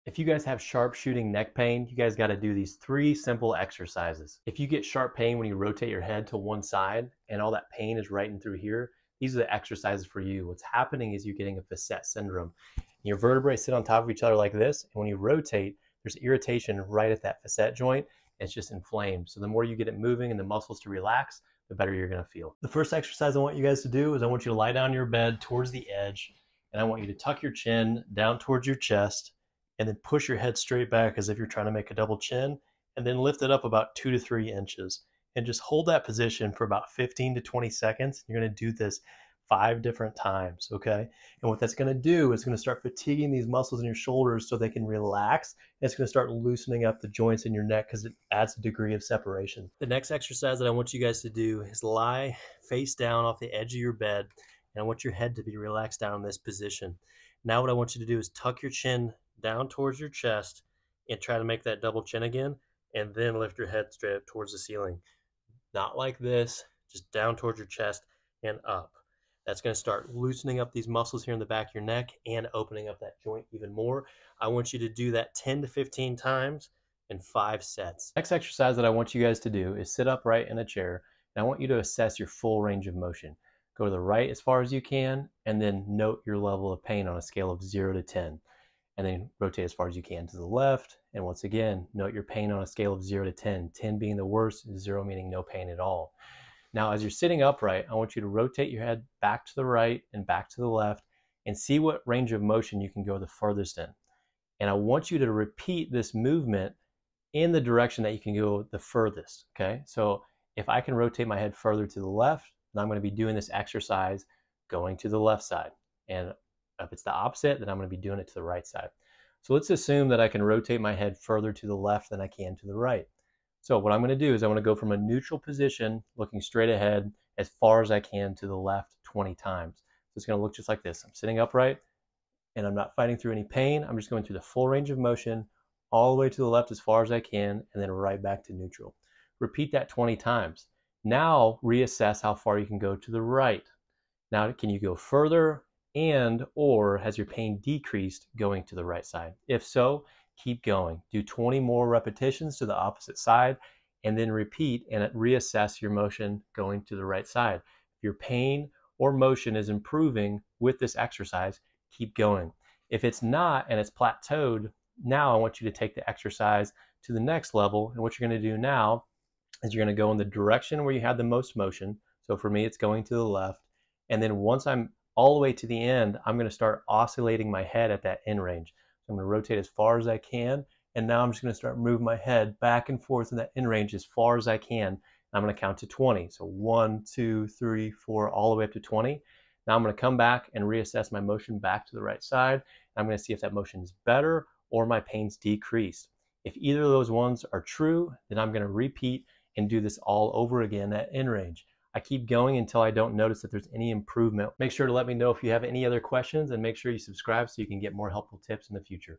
If you guys have sharp shooting neck pain, you guys got to do these three simple exercises. If you get sharp pain when you rotate your head to one side and all that pain is right in through here, these are the exercises for you. What's happening is you're getting a facet syndrome. Your vertebrae sit on top of each other like this, and when you rotate, there's irritation right at that facet joint. It's just inflamed. So the more you get it moving and the muscles to relax, the better you're going to feel. The first exercise I want you guys to do is I want you to lie down your bed towards the edge, and I want you to tuck your chin down towards your chest, and then push your head straight back as if you're trying to make a double chin, and then lift it up about 2 to 3 inches. And just hold that position for about 15 to 20 seconds. You're going to do this 5 different times, okay? And what that's going to do is going to start fatiguing these muscles in your shoulders so they can relax. And it's going to start loosening up the joints in your neck because it adds a degree of separation. The next exercise that I want you guys to do is lie face down off the edge of your bed, and I want your head to be relaxed down in this position. Now what I want you to do is tuck your chin down towards your chest and try to make that double chin again, and then lift your head straight up towards the ceiling. Not like this, just down towards your chest and up. That's going to start loosening up these muscles here in the back of your neck and opening up that joint even more. I want you to do that 10 to 15 times in 5 sets. Next exercise that I want you guys to do is sit upright in a chair, and I want you to assess your full range of motion. Go to the right as far as you can, and then note your level of pain on a scale of 0 to 10. And then rotate as far as you can to the left. And once again, note your pain on a scale of 0 to 10, 10 being the worst, 0 meaning no pain at all. Now, as you're sitting upright, I want you to rotate your head back to the right and back to the left and see what range of motion you can go the furthest in. And I want you to repeat this movement in the direction that you can go the furthest, okay? So if I can rotate my head further to the left, then I'm going to be doing this exercise going to the left side. And if it's the opposite, then I'm going to be doing it to the right side. So let's assume that I can rotate my head further to the left than I can to the right. So what I'm going to do is I'm going to go from a neutral position, looking straight ahead, as far as I can to the left 20 times. So it's going to look just like this. I'm sitting upright, and I'm not fighting through any pain. I'm just going through the full range of motion, all the way to the left as far as I can, and then right back to neutral. Repeat that 20 times. Now reassess how far you can go to the right. Now, can you go further? And or has your pain decreased going to the right side? If so, keep going. Do 20 more repetitions to the opposite side, and then repeat and reassess your motion going to the right side. If your pain or motion is improving with this exercise, keep going. If it's not and it's plateaued, now I want you to take the exercise to the next level. And what you're going to do now is you're going to go in the direction where you had the most motion. So for me, it's going to the left. And then once I'm all the way to the end, I'm going to start oscillating my head at that end range. So I'm going to rotate as far as I can, and now I'm just going to start moving my head back and forth in that end range as far as I can. I'm going to count to 20. So 1, 2, 3, 4, all the way up to 20. Now I'm going to come back and reassess my motion back to the right side. I'm going to see if that motion is better or my pain's decreased. If either of those ones are true, then I'm going to repeat and do this all over again at end range. I keep going until I don't notice that there's any improvement. Make sure to let me know if you have any other questions, and make sure you subscribe so you can get more helpful tips in the future.